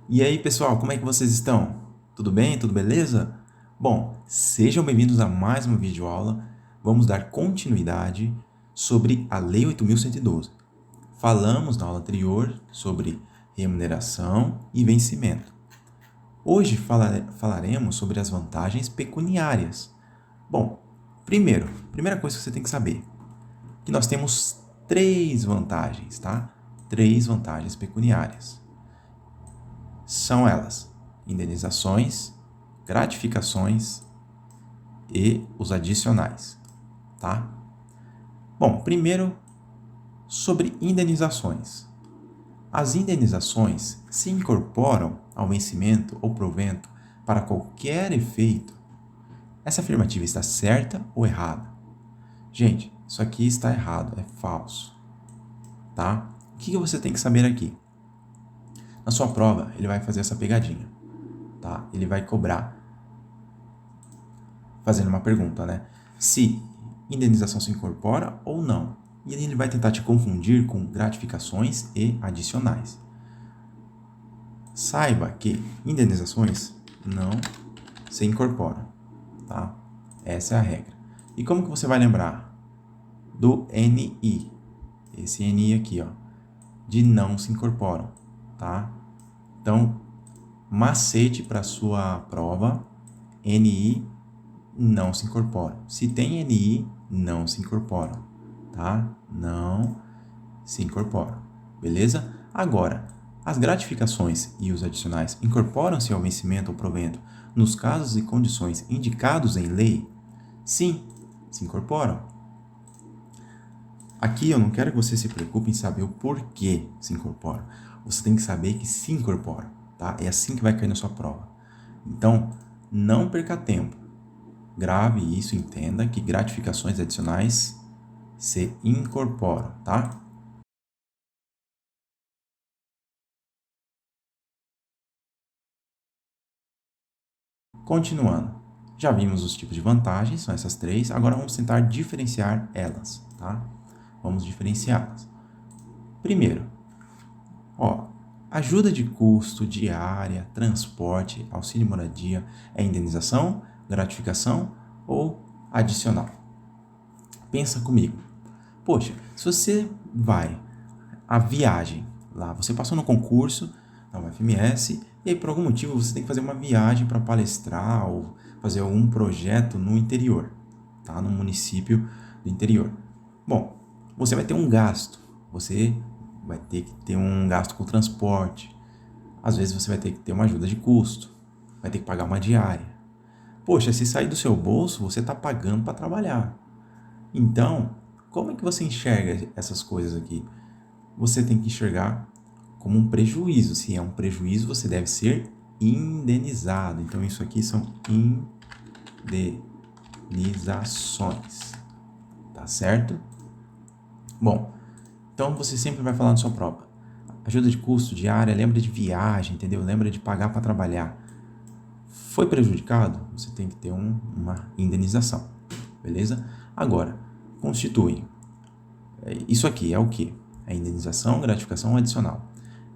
E aí, pessoal, como é que vocês estão? Tudo bem? Tudo beleza? Bom, sejam bem-vindos a mais uma videoaula. Vamos dar continuidade sobre a Lei 8.112. Falamos na aula anterior sobre remuneração e vencimento. Hoje falaremos sobre as vantagens pecuniárias. Bom, primeira coisa que você tem que saber, que nós temos três vantagens, tá? Três vantagens pecuniárias. São elas: indenizações, gratificações e os adicionais, tá? Bom, primeiro sobre indenizações. As indenizações se incorporam ao vencimento ou provento para qualquer efeito. Essa afirmativa está certa ou errada? Gente, isso aqui está errado, é falso, tá? O que você tem que saber aqui? Na sua prova, ele vai fazer essa pegadinha, tá? Ele vai cobrar fazendo uma pergunta, né? Se indenização se incorpora ou não. E ele vai tentar te confundir com gratificações e adicionais. Saiba que indenizações não se incorporam, tá? Essa é a regra. E como que você vai lembrar? Do NI. Esse NI aqui, ó, de não se incorporam, tá? Então, macete para sua prova, NI não se incorporam. Se tem NI, não se incorporam, tá? Não se incorporam, beleza? Agora, as gratificações e os adicionais incorporam-se ao vencimento ou provento nos casos e condições indicados em lei? Sim, se incorporam. Aqui eu não quero que você se preocupe em saber o porquê se incorporam. Você tem que saber que se incorporam, tá? É assim que vai cair na sua prova. Então, não perca tempo. Grave isso, entenda que gratificações adicionais se incorporam, tá? Continuando. Já vimos os tipos de vantagens, são essas três. Agora vamos tentar diferenciar elas, tá? Vamos diferenciá-las. Primeiro, ó, ajuda de custo, diária, transporte, auxílio moradia é indenização, gratificação ou adicional? Pensa comigo. Poxa, se você vai a viagem lá, você passou no concurso na UFMS e aí por algum motivo você tem que fazer uma viagem para palestrar ou fazer algum projeto no interior, tá? No município do interior. Bom, você vai ter um gasto, você vai ter que ter um gasto com transporte, às vezes você vai ter que ter uma ajuda de custo, vai ter que pagar uma diária. Poxa, se sair do seu bolso, você está pagando para trabalhar. Então, como é que você enxerga essas coisas aqui? Você tem que enxergar como um prejuízo. Se é um prejuízo, você deve ser indenizado. Então, isso aqui são indenizações. Tá certo? Bom, então você sempre vai falar na sua prova. Ajuda de custo diária, lembra de viagem, entendeu? Lembra de pagar para trabalhar. Foi prejudicado? Você tem que ter uma indenização. Beleza? Agora, constituem. Isso aqui é o quê? A indenização, gratificação adicional.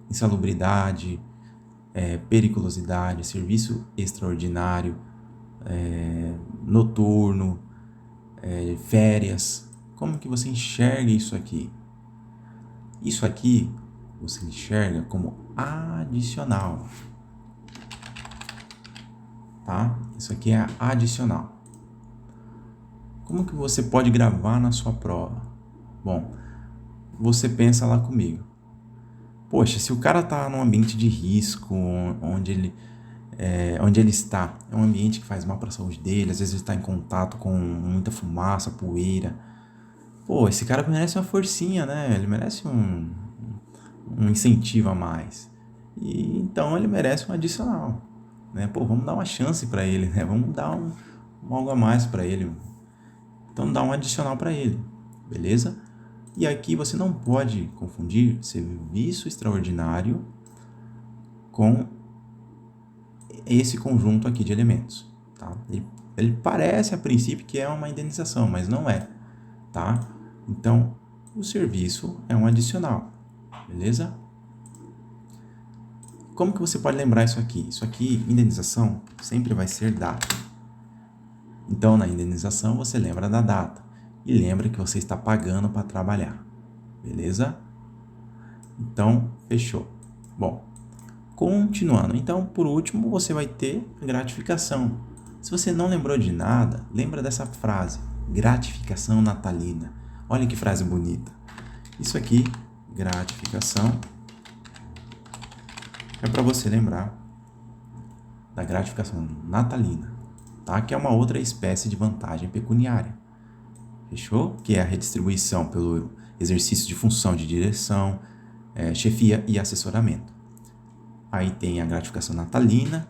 Insalubridade, periculosidade, serviço extraordinário, noturno, férias. Como que você enxerga isso aqui? Isso aqui você enxerga como adicional, tá? Isso aqui é adicional. Como que você pode gravar na sua prova? Bom, você pensa lá comigo. Poxa, se o cara tá num ambiente de risco, onde ele está, é um ambiente que faz mal para a saúde dele, às vezes ele está em contato com muita fumaça, poeira. Pô, esse cara merece uma forcinha, né? Ele merece um incentivo a mais. E então ele merece um adicional, né? Pô, vamos dar uma chance para ele, né? Vamos dar algo a mais para ele. Então dá um adicional para ele, beleza? E aqui você não pode confundir serviço extraordinário com esse conjunto aqui de elementos, tá? Ele parece a princípio que é uma indenização, mas não é, tá? Então, o serviço é um adicional, beleza? como que você pode lembrar isso aqui? Isso aqui, indenização, sempre vai ser data. Então, na indenização, você lembra da data e lembra que você está pagando para trabalhar, beleza? Então, fechou. Bom, continuando. Então, por último, você vai ter a gratificação. Se você não lembrou de nada, lembra dessa frase, gratificação natalina. Olha que frase bonita. Isso aqui, gratificação, é para você lembrar da gratificação natalina, tá? Que é uma outra espécie de vantagem pecuniária. Fechou? Que é a redistribuição pelo exercício de função de direção, chefia e assessoramento. Aí tem a gratificação natalina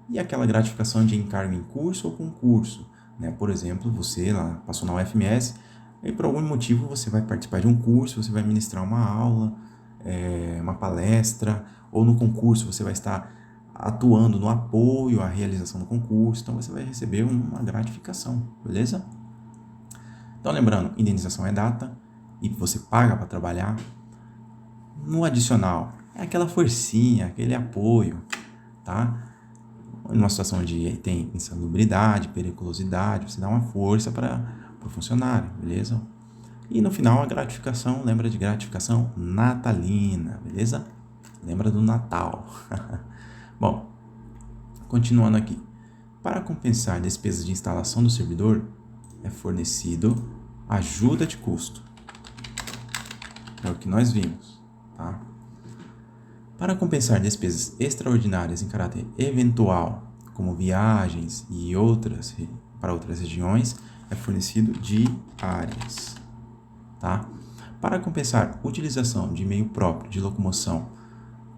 e aquela gratificação de encargo em curso ou concurso, né? Por exemplo, você lá passou na UFMS e por algum motivo você vai participar de um curso, você vai ministrar uma aula, uma palestra, ou no concurso você vai estar atuando no apoio à realização do concurso, então você vai receber uma gratificação, beleza? Então lembrando, indenização é data e você paga para trabalhar. No adicional, é aquela forcinha, aquele apoio, tá? Numa situação onde tem insalubridade, periculosidade, você dá uma força para o funcionário, beleza? E no final a gratificação, lembra de gratificação natalina, beleza? Lembra do Natal. Bom, continuando aqui. Para compensar despesas de instalação do servidor, é fornecido ajuda de custo. É o que nós vimos, tá? Para compensar despesas extraordinárias em caráter eventual, como viagens e para outras regiões, é fornecido diárias, tá? Para compensar utilização de meio próprio de locomoção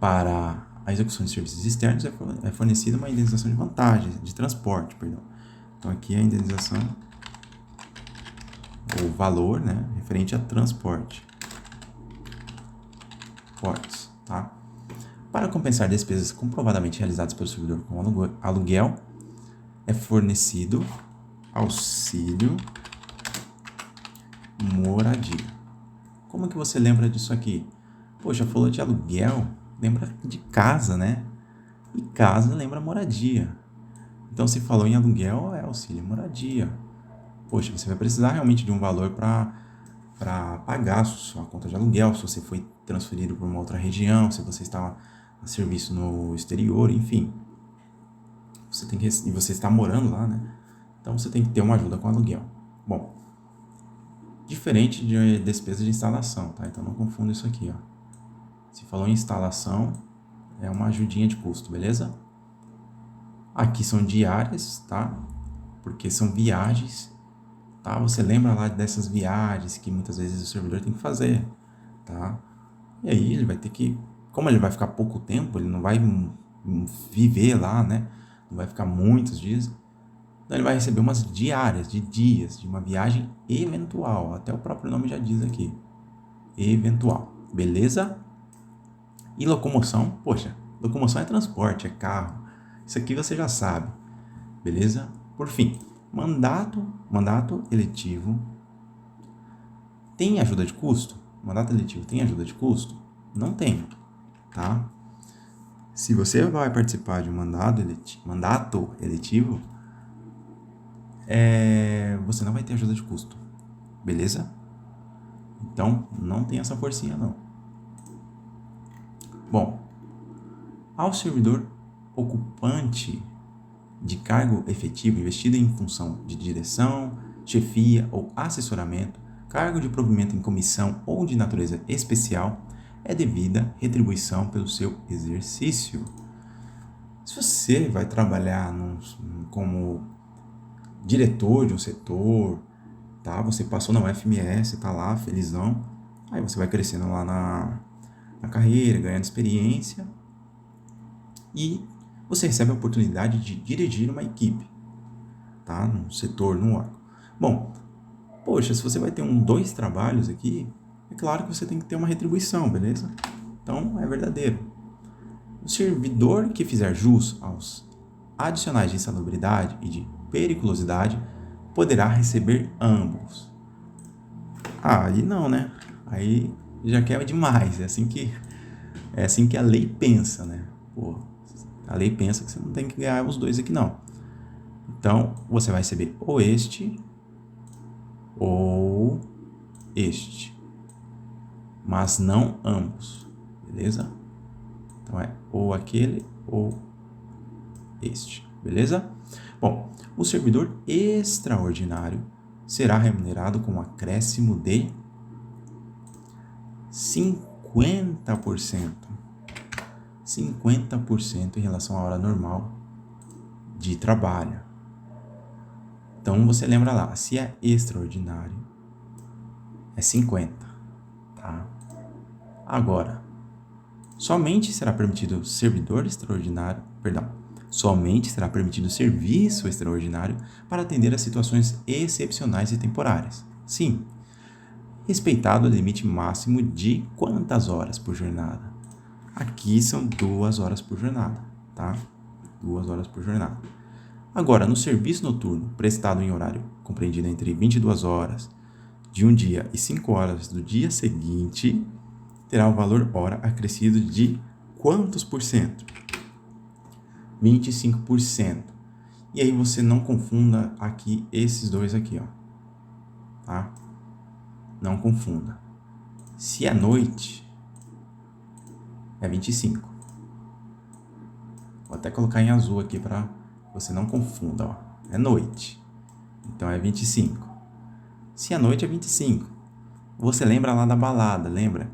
para a execução de serviços externos, é fornecida uma indenização de vantagem, de transporte, perdão. Então aqui é a indenização, o valor, né, referente a transporte. Portes, tá? Para compensar despesas comprovadamente realizadas pelo servidor com aluguel, é fornecido auxílio moradia. Como que você lembra disso aqui? Poxa, falou de aluguel, lembra de casa, né? E casa lembra moradia. Então, se falou em aluguel, é auxílio moradia. Poxa, você vai precisar realmente de um valor para pagar a sua conta de aluguel, se você foi transferido para uma outra região, se você está a serviço no exterior, enfim. E você está morando lá, né? Então você tem que ter uma ajuda com aluguel. Bom, diferente de despesa de instalação, tá? Então não confunda isso aqui, ó. Se falou em instalação, é uma ajudinha de custo, beleza? Aqui são diárias, tá? Porque são viagens, tá? Você lembra lá dessas viagens que muitas vezes o servidor tem que fazer, tá? E aí ele vai ter que, como ele vai ficar pouco tempo, ele não vai viver lá, né? Não vai ficar muitos dias. Então ele vai receber umas diárias, de dias, de uma viagem eventual. Até o próprio nome já diz aqui. Eventual. Beleza? E locomoção? Poxa, locomoção é transporte, é carro. Isso aqui você já sabe. Beleza? Por fim, mandato eletivo tem ajuda de custo? Mandato eletivo tem ajuda de custo? Não tem, tá? Se você vai participar de um mandato eletivo, você não vai ter ajuda de custo, beleza? Então, não tem essa forcinha, não. Bom, ao servidor ocupante de cargo efetivo investido em função de direção, chefia ou assessoramento, cargo de provimento em comissão ou de natureza especial, é devida retribuição pelo seu exercício. Se você vai trabalhar como diretor de um setor, tá? Você passou na UFMS, tá lá, felizão, aí você vai crescendo lá na carreira, ganhando experiência, e você recebe a oportunidade de dirigir uma equipe, tá? Num setor, num órgão. Bom, poxa, se você vai ter 2 trabalhos aqui, é claro que você tem que ter uma retribuição, beleza? Então, é verdadeiro. O servidor que fizer jus aos adicionais de insalubridade e de periculosidade poderá receber ambos. Aí não, né? Aí já quer demais. É assim que a lei pensa, né? Pô, a lei pensa que você não tem que ganhar os dois aqui não. Então, você vai receber ou este ou este, mas não ambos, beleza? Então, é ou aquele ou este, beleza? Bom, o servidor extraordinário será remunerado com um acréscimo de 50%. 50% em relação à hora normal de trabalho. Então, você lembra lá, se é extraordinário, é 50, tá? Agora, somente será permitido serviço extraordinário para atender a situações excepcionais e temporárias. Sim, respeitado o limite máximo de quantas horas por jornada? Aqui são 2 horas por jornada, tá? 2 horas por jornada. Agora, no serviço noturno, prestado em horário compreendido entre 22 horas de um dia e 5 horas do dia seguinte, terá o valor hora acrescido de quantos por cento? 25%. E aí você não confunda aqui esses dois aqui, ó. Tá? Não confunda. Se é noite, é 25. Vou até colocar em azul aqui para você não confunda, ó. É noite. Então é 25. Se é noite, é 25. Você lembra lá da balada, lembra?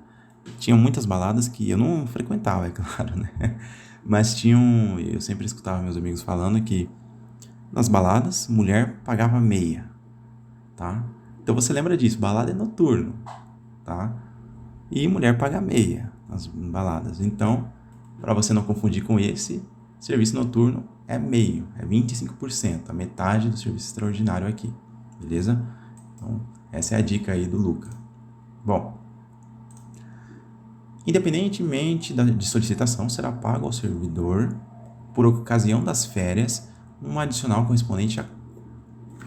Tinham muitas baladas que eu não frequentava, é claro, né? Mas eu sempre escutava meus amigos falando que nas baladas, mulher pagava meia, tá? Então você lembra disso, balada é noturno, tá? E mulher paga meia nas baladas. Então, para você não confundir com esse, serviço noturno é meio, é 25%, a metade do serviço extraordinário aqui, beleza? Então, essa é a dica aí do Luca. Bom, independentemente de solicitação, será pago ao servidor, por ocasião das férias, um adicional correspondente a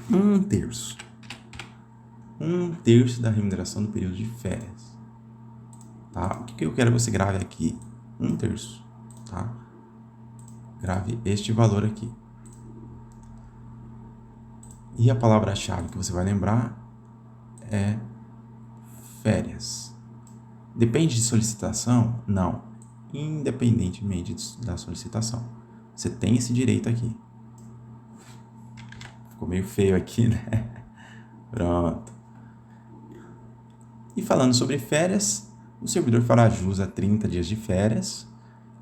1/3. 1/3 da remuneração do período de férias. Tá? O que eu quero que você grave aqui? 1/3. Tá? Grave este valor aqui. E a palavra-chave que você vai lembrar é férias. Depende de solicitação? Não. Independentemente da solicitação. Você tem esse direito aqui. Ficou meio feio aqui, né? Pronto. E falando sobre férias, o servidor fará jus a 30 dias de férias,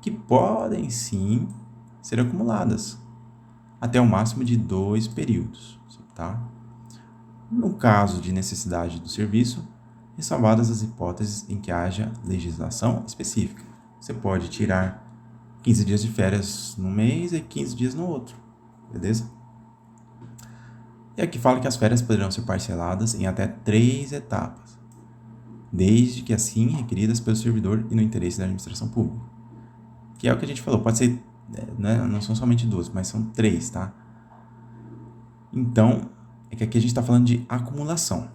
que podem sim ser acumuladas até o máximo de 2 períodos, tá? No caso de necessidade do serviço, ressalvadas as hipóteses em que haja legislação específica. Você pode tirar 15 dias de férias num mês e 15 dias no outro, beleza? E aqui fala que as férias poderão ser parceladas em até 3 etapas, desde que assim requeridas pelo servidor e no interesse da administração pública. Que é o que a gente falou, pode ser, né, não são somente 2, mas são 3, tá? Então, é que aqui a gente está falando de acumulação.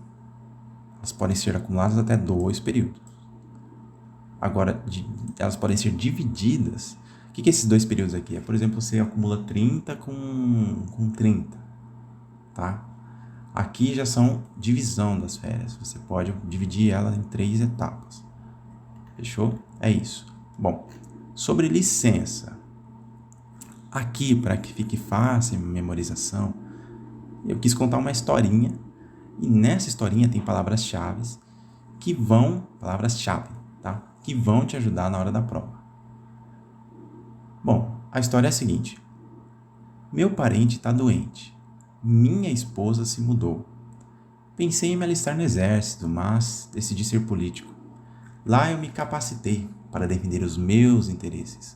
Elas podem ser acumuladas até 2 períodos. Agora, elas podem ser divididas. O que é esses 2 períodos aqui? Por exemplo, você acumula 30 com 30, tá? Aqui já são divisão das férias. Você pode dividir ela em 3 etapas. Fechou? É isso. Bom, sobre licença. Aqui, para que fique fácil a memorização, eu quis contar uma historinha. E nessa historinha tem palavras-chave tá? Que vão te ajudar na hora da prova. Bom, a história é a seguinte. Meu parente está doente. Minha esposa se mudou. Pensei em me alistar no exército, mas decidi ser político. Lá eu me capacitei para defender os meus interesses.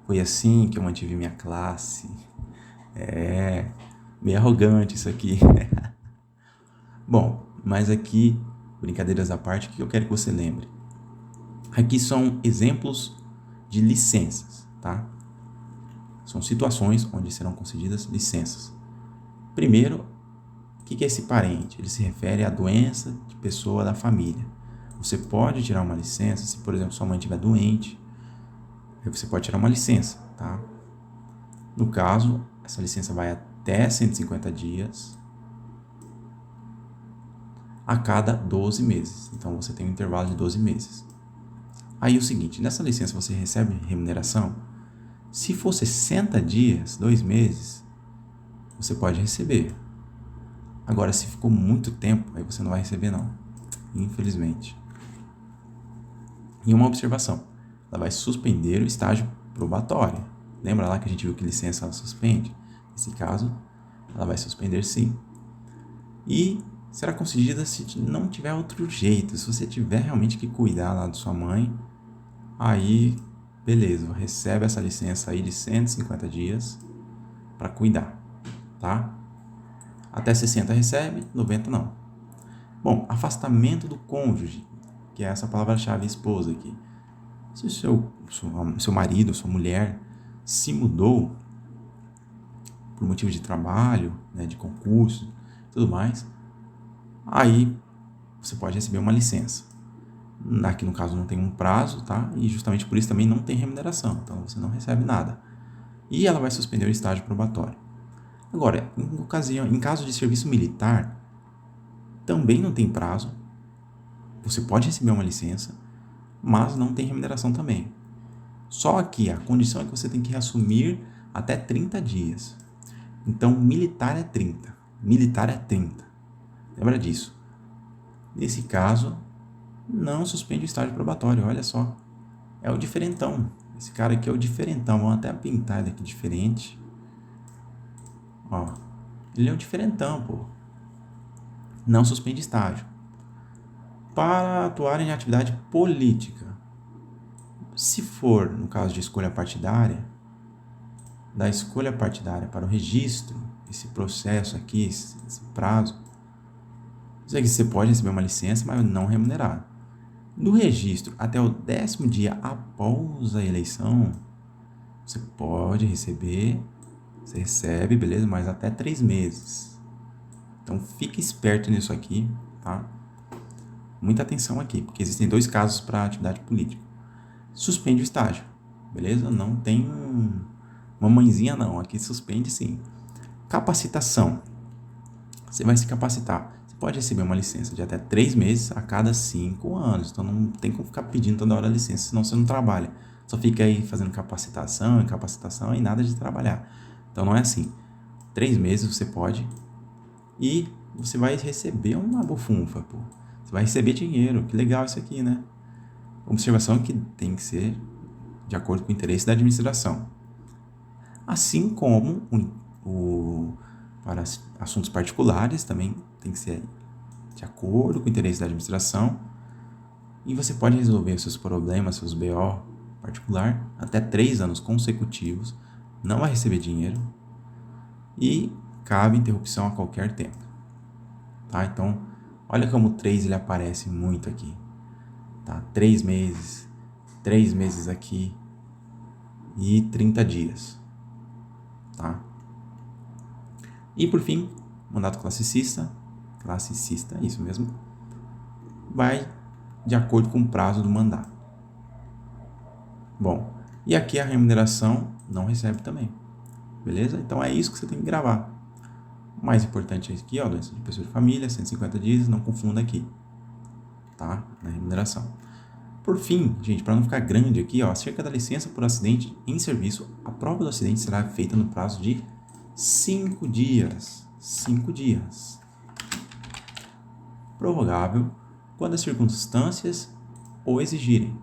Foi assim que eu mantive minha classe. Meio arrogante isso aqui. Bom, mas aqui, brincadeiras à parte, o que eu quero que você lembre? Aqui são exemplos de licenças, tá? São situações onde serão concedidas licenças. Primeiro, o que é esse parente? Ele se refere à doença de pessoa da família. Você pode tirar uma licença se, por exemplo, sua mãe estiver doente, Aí você pode tirar uma licença, tá? No caso, essa licença vai até 150 dias a cada 12 meses. Então, você tem um intervalo de 12 meses. Aí é o seguinte, nessa licença você recebe remuneração? Se for 60 dias, 2 meses, você pode receber. Agora, se ficou muito tempo, aí você não vai receber não, infelizmente. E uma observação, ela vai suspender o estágio probatório. Lembra lá que a gente viu que licença ela suspende? Nesse caso, ela vai suspender sim. E será concedida se não tiver outro jeito. Se você tiver realmente que cuidar lá de sua mãe, aí, beleza, recebe essa licença aí de 150 dias para cuidar, tá? Até 60 recebe, 90 não. Bom, afastamento do cônjuge, que é essa palavra-chave esposa aqui. Se o seu marido, sua mulher se mudou por motivo de trabalho, né, de concurso e tudo mais, aí você pode receber uma licença. Aqui no caso não tem um prazo, tá? E justamente por isso também não tem remuneração, então você não recebe nada. E ela vai suspender o estágio probatório. Agora, em caso de serviço militar, também não tem prazo. Você pode receber uma licença, mas não tem remuneração também. Só que a condição é que você tem que reassumir até 30 dias. Então, militar é 30. Militar é 30. Lembra disso. Nesse caso, não suspende o estágio probatório, olha só. É o diferentão. Esse cara aqui é o diferentão. Vamos até pintar ele aqui diferente. Ó, ele é o diferentão, pô. Não suspende estágio. Para atuar em atividade política. Se for, no caso de escolha partidária, da escolha partidária para o registro, esse processo aqui, esse prazo, você pode receber uma licença, mas não remunerada. Do registro até o 10º dia após a eleição, você pode receber, você recebe, beleza? Mas até 3 meses. Então, fique esperto nisso aqui, tá? Muita atenção aqui, porque existem 2 casos para atividade política. Suspende o estágio, beleza? Não tem uma mãezinha não, aqui suspende sim. Capacitação. Você vai se capacitar. Você pode receber uma licença de até 3 meses a cada 5 anos. Então não tem como ficar pedindo toda hora licença, senão você não trabalha. Só fica aí fazendo capacitação e nada de trabalhar. Então não é assim. 3 meses você pode e você vai receber uma bufunfa, pô. Você vai receber dinheiro. Que legal isso aqui, né? Observação que tem que ser de acordo com o interesse da administração. Assim como para assuntos particulares também tem que ser de acordo com o interesse da administração. E você pode resolver os seus problemas, seus BO particular, até 3 anos consecutivos. Não vai receber dinheiro. E cabe interrupção a qualquer tempo. Tá? Então, olha como o 3 ele aparece muito aqui. Tá? 3 meses, 3 meses aqui e 30 dias. Tá? E por fim, mandato classicista, isso mesmo, vai de acordo com o prazo do mandato. Bom, e aqui a remuneração não recebe também, beleza? Então é isso que você tem que gravar. O mais importante é aqui, ó, doença de pessoa de família, 150 dias, não confunda aqui, tá? Na remuneração. Por fim, gente, para não ficar grande aqui, ó, acerca da licença por acidente em serviço, a prova do acidente será feita no prazo de 5 dias. 5 dias. Prorrogável quando as circunstâncias o exigirem,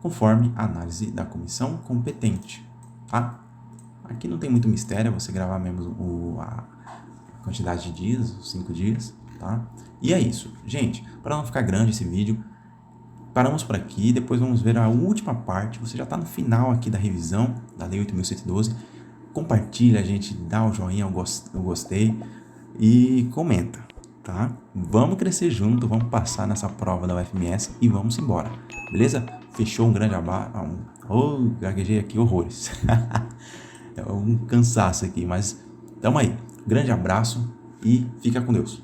conforme a análise da comissão competente. Tá? Aqui não tem muito mistério, é você gravar mesmo a quantidade de dias, os 5 dias. Tá? E é isso. Gente, para não ficar grande esse vídeo, paramos por aqui, depois vamos ver a última parte. Você já está no final aqui da revisão da Lei 8.112. Compartilha, gente, dá o joinha, eu gostei e comenta, tá? Vamos crescer junto, vamos passar nessa prova da UFMS e vamos embora, beleza? Fechou, um grande abraço. Gaguejei aqui horrores. É um cansaço aqui, mas tamo aí. Grande abraço e fica com Deus.